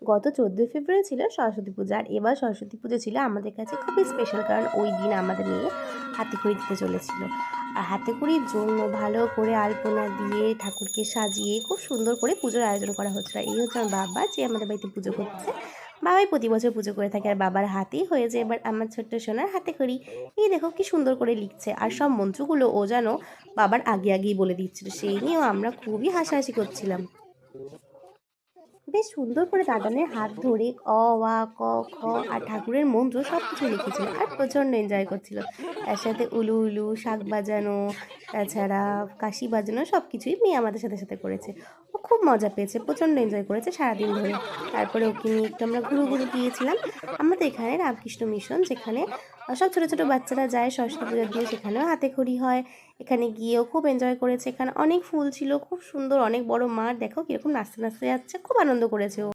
গত 14ই ফেব্রুয়ারি ছিল সরস্বতী পূজা, আর এবার সরস্বতী পুজো ছিল আমাদের কাছে খুবই স্পেশাল, কারণ ওই দিন আমাদের মেয়ে হাতেখড়ি দিতে চলেছিল। আর হাতেখড়ির জন্য ভালো করে আলপনা দিয়ে ঠাকুরকে সাজিয়ে খুব সুন্দর করে পুজোর আয়োজন করা হচ্ছিল। এই হচ্ছে আমার বাবা, যে আমাদের বাড়িতে পুজো করছে। বাবাই প্রতি বছর পুজো করে থাকে, আর বাবার হাতেই হয়েছে এবার আমার ছোট্ট সোনার হাতেখড়ি। এই দেখো কি সুন্দর করে লিখছে, আর সব মন্ত্রগুলো ও যেন বাবার আগে আগেই বলে দিচ্ছিল, সেই নিয়েও আমরা খুবই হাসাহাসি করছিলাম। বেশ সুন্দর করে দাদানের হাত ধরে অ, আ, ক, খ আর ঠাকুরের মন্ত্র সব কিছু লিখেছিল, আর প্রচণ্ড এনজয় করছিল। তার সাথে উলু উলু, শাঁখ বাজানো, তাছাড়া কাশি বাজানো সব কিছুই মেয়ে আমাদের সাথে সাথে করেছে। ও খুব মজা পেয়েছে, প্রচণ্ড এনজয় করেছে সারাদিন ধরে। তারপরে ওকে নিয়ে একটু আমরা ঘুরু গিয়েছিলাম আমাদের এখানে রামকৃষ্ণ মিশন, যেখানে সব ছোটো ছোটো বাচ্চারা যায় সরস্বতী পূজার দিন, সেখানেও হাতে খড়ি হয়। এখানে গিয়েও খুব এনজয় করেছে, এখানে অনেক ফুল ছিল, খুব সুন্দর অনেক বড় মাঠ, দেখো কীরকম নাচতে নাচতে যাচ্ছে, খুব আনন্দ করেছে ও।